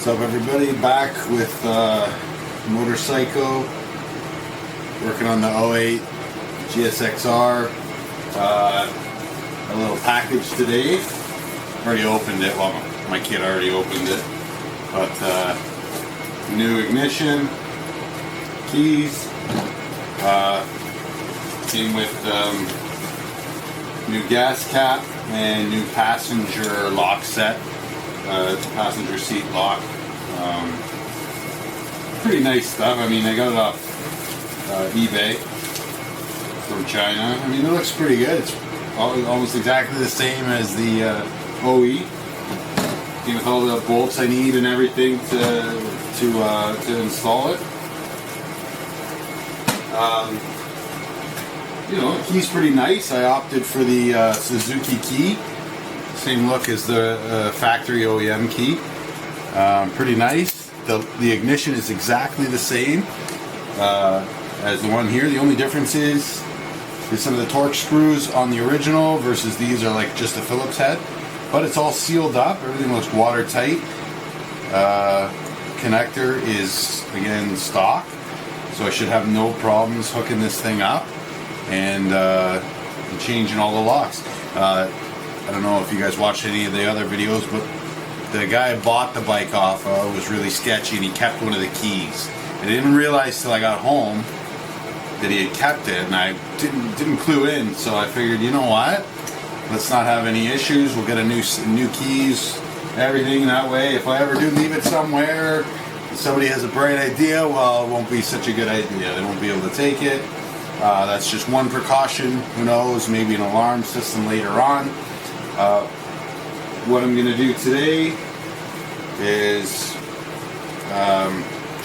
What's up, everybody? Back with motorcycle, working on the 08 gsxr. A little package today. Already opened it. Well, my kid already opened it, but new ignition, keys, came with new gas cap and new passenger lock set. Passenger seat lock. Pretty nice stuff. I mean, I got it off eBay from China. I mean, it looks pretty good. It's almost exactly the same as the OE. Came with all the bolts I need and everything to install it. You know, the key's pretty nice. I opted for the Suzuki key. Same look as the factory OEM key. Pretty nice. The ignition is exactly the same as the one here. The only difference is some of the torque screws on the original versus these are like just a Phillips head. But it's all sealed up. Everything looks watertight. Connector is again stock, so I should have no problems hooking this thing up and changing all the locks. I don't know if you guys watched any of the other videos, but the guy I bought the bike off was really sketchy, and he kept one of the keys. I didn't realize till I got home that he had kept it, and I didn't clue in. So I figured, you know what? Let's not have any issues. We'll get a new keys, everything. That way, if I ever do leave it somewhere, if somebody has a bright idea, well, it won't be such a good idea. They won't be able to take it. That's just one precaution. Who knows? Maybe an alarm system later on. What I'm going to do today is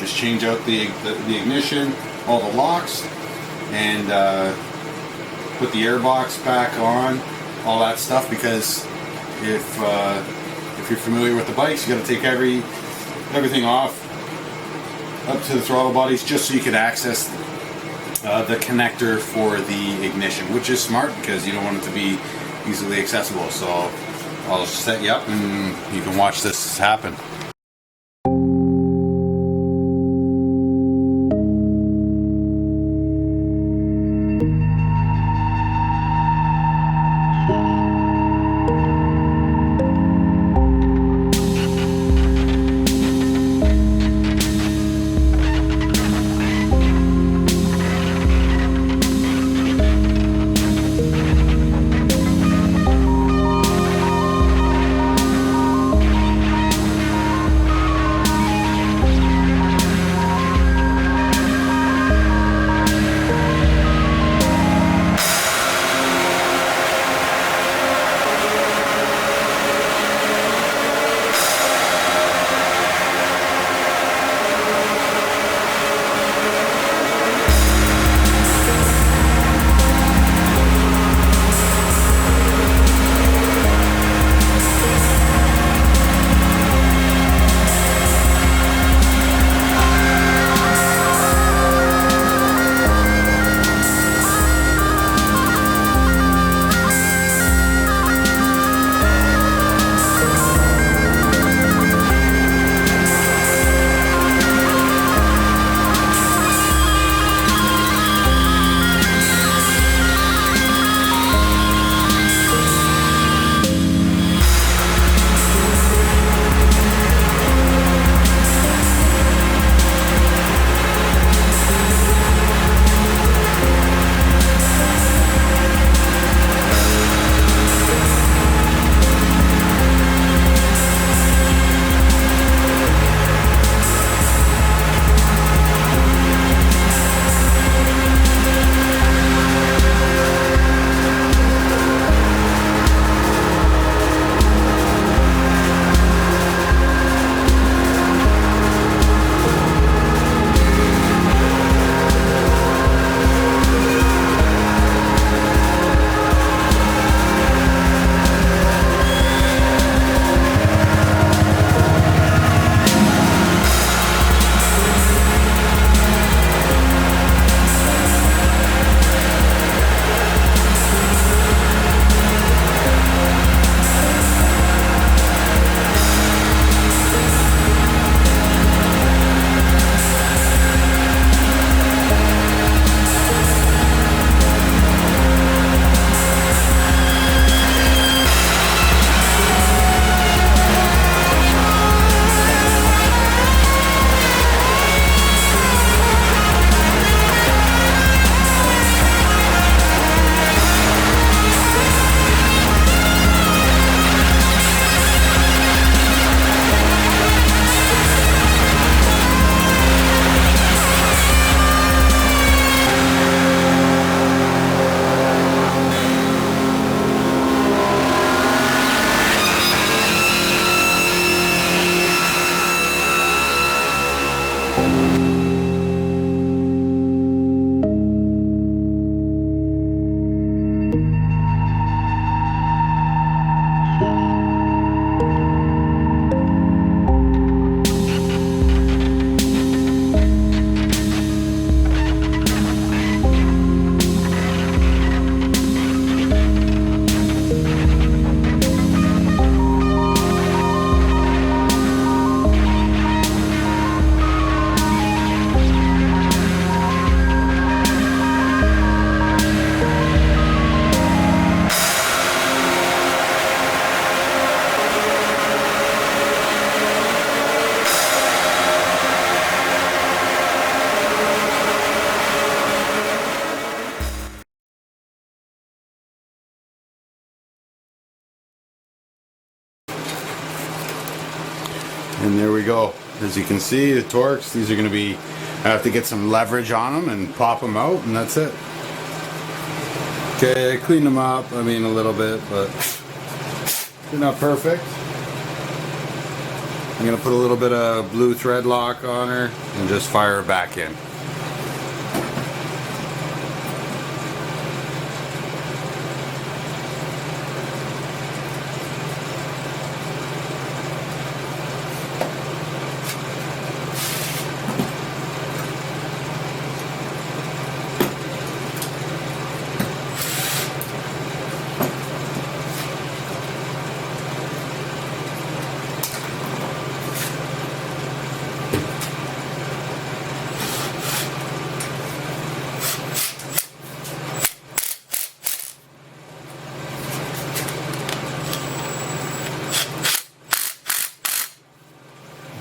just change out the ignition, all the locks, and put the airbox back on, all that stuff. Because if you're familiar with the bikes, you got to take everything off up to the throttle bodies just so you can access the connector for the ignition, which is smart because you don't want it to be easily accessible. So I'll set you up and you can watch this happen. And there we go. As you can see, the Torx, these are going to be, I have to get some leverage on them and pop them out, and that's it. Okay, I cleaned them up, I mean a little bit, but they're not perfect. I'm going to put a little bit of blue thread lock on her and just fire her back in.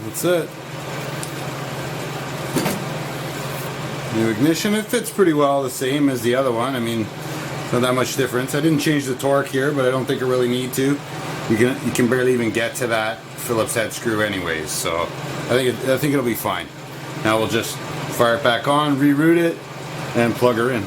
That's it. New ignition, it fits pretty well, the same as the other one. I mean, not that much difference. I didn't change the torque here, but I don't think I really need to. You can barely even get to that Phillips head screw anyways, so I think it'll be fine. Now we'll just fire it back on, reroute it, and plug her in.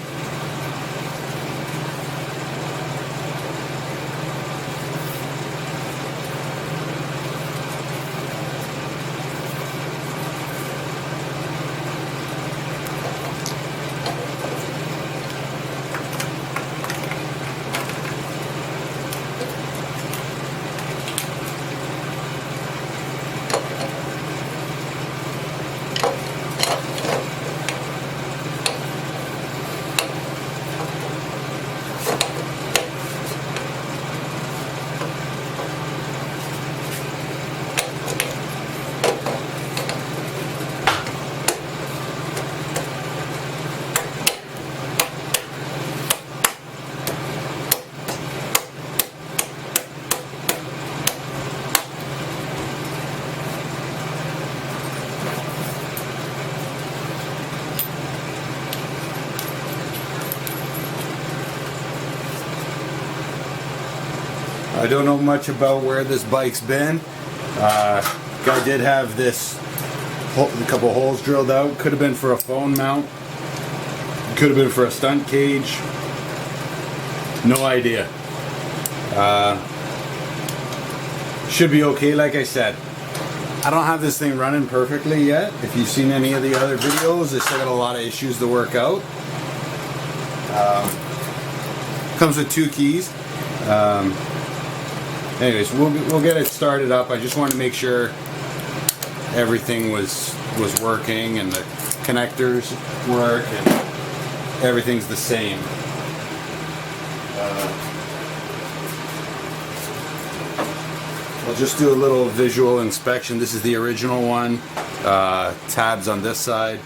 I don't know much about where this bike's been. Guy did have this, a couple holes drilled out. Could have been for a phone mount. Could have been for a stunt cage. No idea. Should be okay, like I said. I don't have this thing running perfectly yet. If you've seen any of the other videos, I still got a lot of issues to work out. Comes with 2 keys. Anyways, we'll get it started up. I just wanted to make sure everything was working and the connectors work and everything's the same. I'll just do a little visual inspection. This is the original one. Tabs on this side,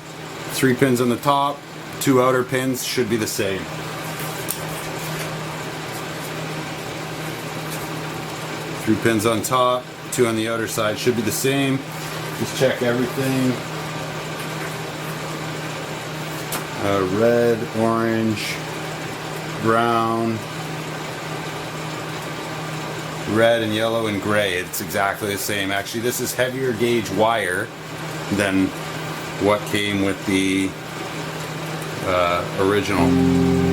3 pins on the top, 2 outer pins should be the same. 3 pins on top, 2 on the outer side, should be the same. Just check everything. Red, orange, brown, red and yellow and gray. It's exactly the same. Actually, this is heavier gauge wire than what came with the original.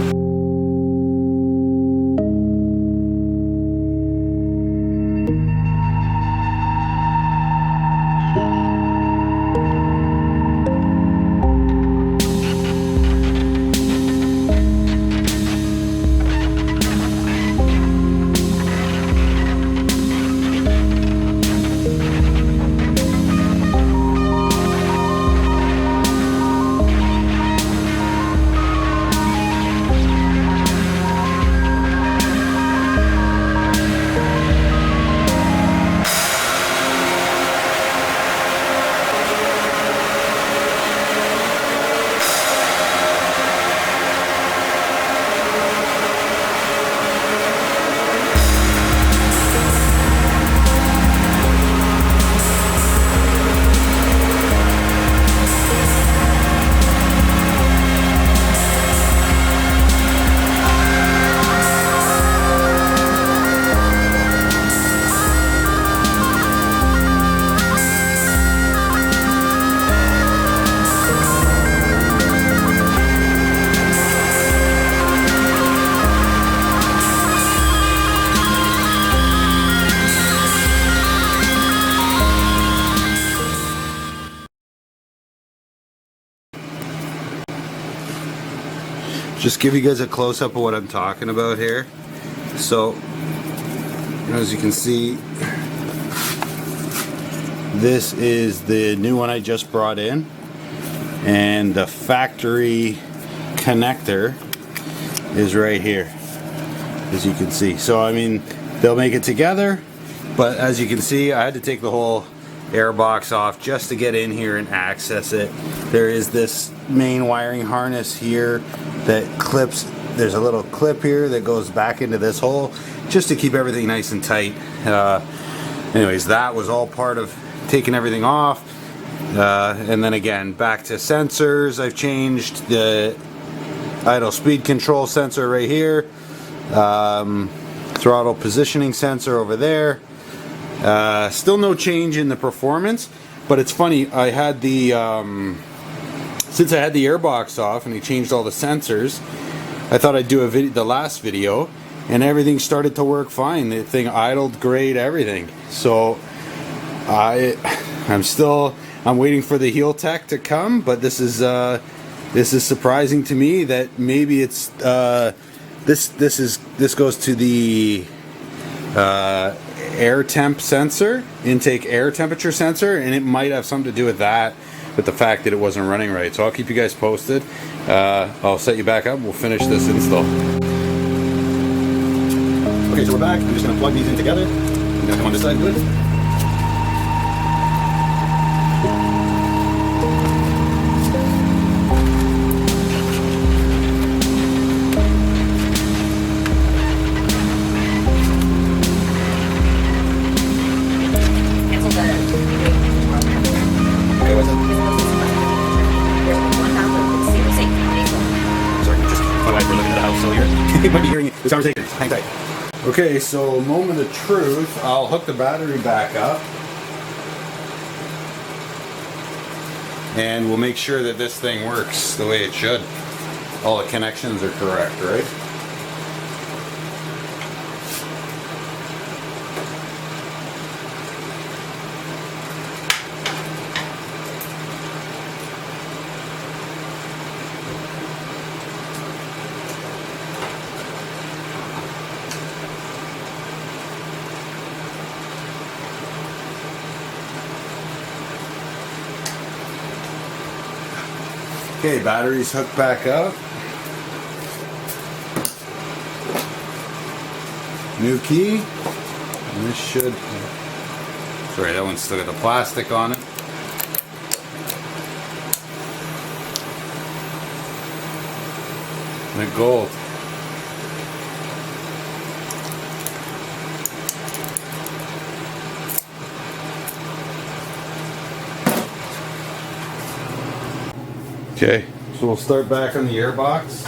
just give you guys a close-up of what I'm talking about here. So, as you can see, this is the new one I just brought in, and the factory connector is right here, as you can see. So I mean, they'll make it together, but as you can see, I had to take the whole air box off just to get in here and access it. There is this main wiring harness here that clips. There's a little clip here that goes back into this hole just to keep everything nice and tight. Anyways, that was all part of taking everything off. And then again, back to sensors. I've changed the idle speed control sensor right here, throttle positioning sensor over there. Still no change in the performance, but it's funny, I had the since I had the airbox off and he changed all the sensors, I thought I'd do the last video, and everything started to work fine. The thing idled great, everything. So I'm waiting for the heel tech to come, but this is surprising to me that maybe it's this goes to the air temp sensor, intake air temperature sensor, and it might have something to do with that, with the fact that it wasn't running right. So I'll keep you guys posted. I'll set you back up. We'll finish this install. Okay, so we're back. I'm just going to plug these in together. I'm going to come on this side and do it. Might be hearing this conversation. Hang tight. Okay, so moment of truth. I'll hook the battery back up, and we'll make sure that this thing works the way it should. All the connections are correct, right? Okay, batteries hooked back up. New key. And this should... Sorry, that one's still got the plastic on it. The gold. Okay, so we'll start back on the airbox.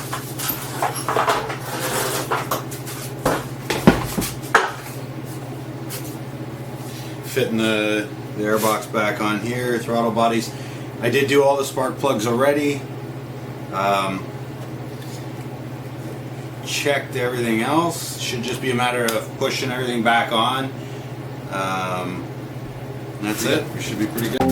Fitting the airbox back on here, throttle bodies. I did do all the spark plugs already. Checked everything else. Should just be a matter of pushing everything back on. That's it. We should be pretty good.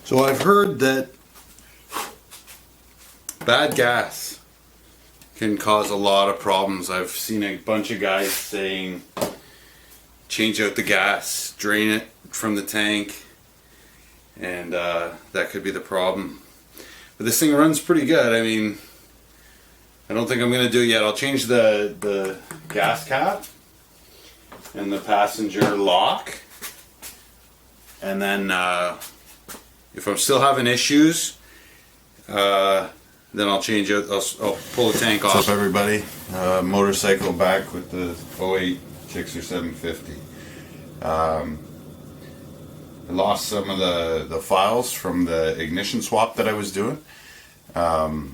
So I've heard that bad gas can cause a lot of problems. I've seen a bunch of guys saying change out the gas, drain it from the tank, and that could be the problem. But this thing runs pretty good. I mean, I don't think I'm going to do it yet. I'll change the gas cap and the passenger lock, and then if I'm still having issues, then I'll change it. I'll pull the tank off. What's up, everybody? Motorcycle back with the 08 gsxr 750. I lost some of the files from the ignition swap that I was doing. The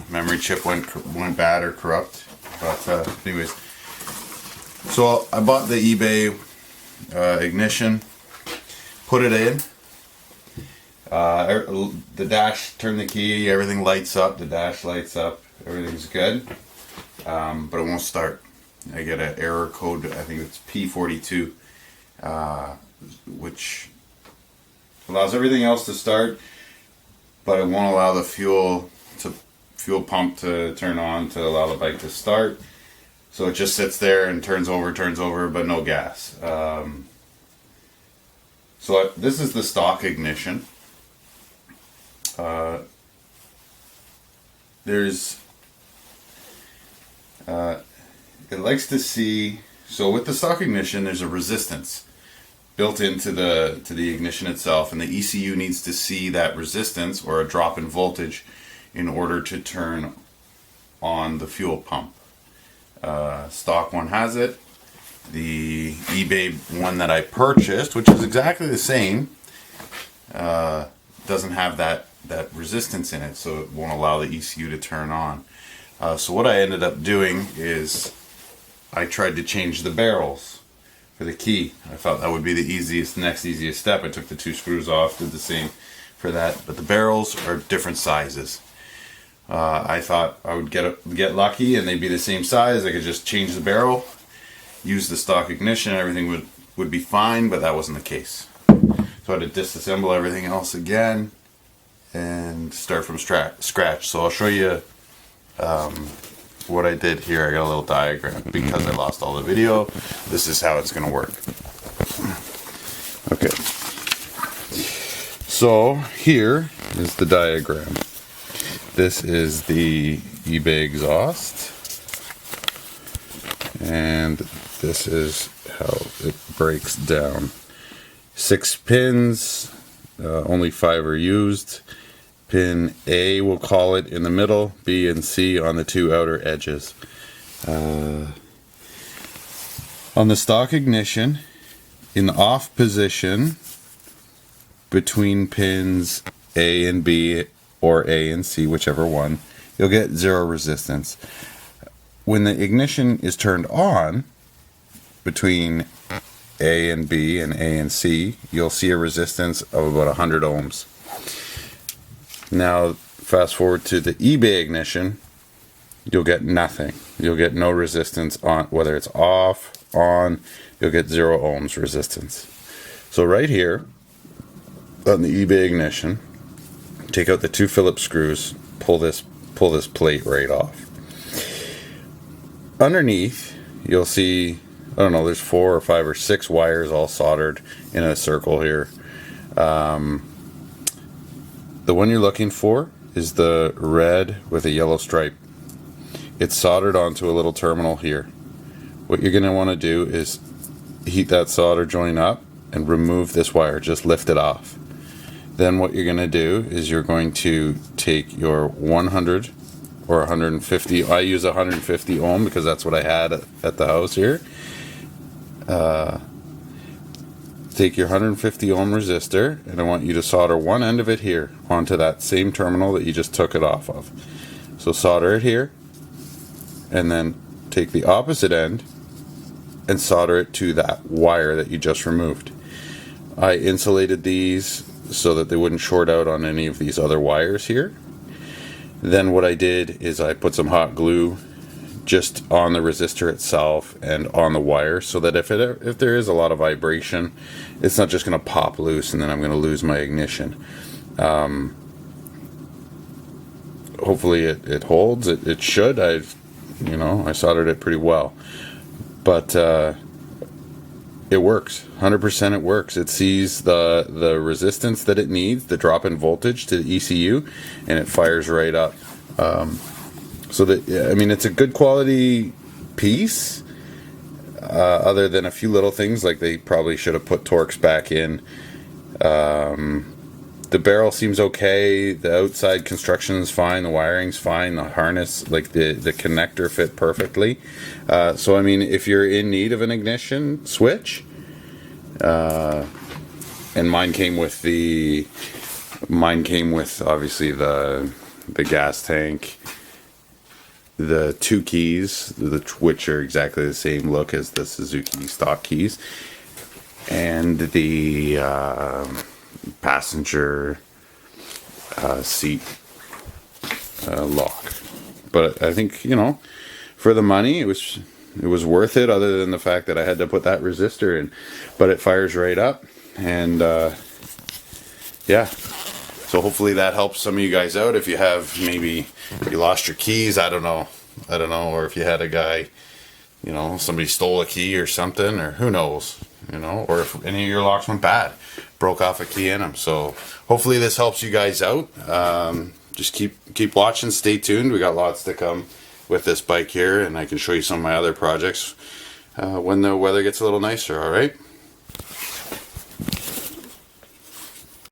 memory chip went bad or corrupt. But anyways, so I bought the eBay ignition, put it in. The dash, turn the key, everything lights up, the dash lights up, everything's good, but it won't start. I get an error code, I think it's P42, which allows everything else to start, but it won't allow the fuel pump to turn on to allow the bike to start. So it just sits there and turns over, but no gas. So this is the stock ignition. It likes to see, so with the stock ignition there's a resistance built into the ignition itself, and the ECU needs to see that resistance or a drop in voltage in order to turn on the fuel pump. Stock one has it. The eBay one that I purchased, which is exactly the same, doesn't have that resistance in it, so it won't allow the ECU to turn on. So what I ended up doing is I tried to change the barrels for the key. I thought that would be the next easiest step. I took the 2 screws off, did the same for that, but the barrels are different sizes. I thought I would get lucky and they'd be the same size. I could just change the barrel, use the stock ignition, and everything would be fine, but that wasn't the case. So I had to disassemble everything else again and start from scratch. So I'll show you what I did here. I got a little diagram because I lost all the video. This is how it's going to work. Okay. So here is the diagram. This is the eBay exhaust, and this is how it breaks down. 6 pins, only 5 are used. Pin A, we'll call it, in the middle, B and C on the 2 outer edges. On the stock ignition, in the off position between pins A and B, or A and C, whichever one, you'll get 0 resistance. When the ignition is turned on between A and B and A and C, you'll see a resistance of about 100 ohms. Now fast forward to the eBay ignition, you'll get nothing. You'll get no resistance on, whether it's off, on, you'll get 0 ohms resistance. So right here on the eBay ignition, take out the 2 Phillips screws, pull this plate right off. Underneath, you'll see, I don't know, there's 4 or 5 or 6 wires all soldered in a circle here. The one you're looking for is the red with a yellow stripe. It's soldered onto a little terminal here. What you're going to want to do is heat that solder joint up and remove this wire, just lift it off. Then what you're going to do is you're going to take your 100 or 150, I use 150 ohm because that's what I had at the house here. Take your 150 ohm resistor, and I want you to solder one end of it here onto that same terminal that you just took it off of. So solder it here, and then take the opposite end and solder it to that wire that you just removed. I insulated these so that they wouldn't short out on any of these other wires here. Then what I did is I put some hot glue just on the resistor itself and on the wire, so that if there is a lot of vibration, it's not just going to pop loose and then I'm going to lose my ignition. Hopefully it holds. It should. I soldered it pretty well, but it works. 100% it works. It sees the resistance that it needs, the drop in voltage to the ECU, and it fires right up. So that, I mean, it's a good quality piece, other than a few little things, like they probably should have put Torx back in. The barrel seems okay, the outside construction is fine, the wiring's fine, the harness, like the connector fit perfectly. So I mean, if you're in need of an ignition switch, and mine came with obviously the gas tank, the 2 keys, which are exactly the same look as the Suzuki stock keys, and the passenger seat lock. But I think, for the money, it was worth it, other than the fact that I had to put that resistor in. But it fires right up, and yeah. So hopefully that helps some of you guys out. If you have, maybe you lost your keys, I don't know, or if you had a guy, somebody stole a key or something, or who knows, or if any of your locks went bad, broke off a key in them. So hopefully this helps you guys out. Just keep watching, stay tuned. We got lots to come with this bike here, and I can show you some of my other projects when the weather gets a little nicer. All right.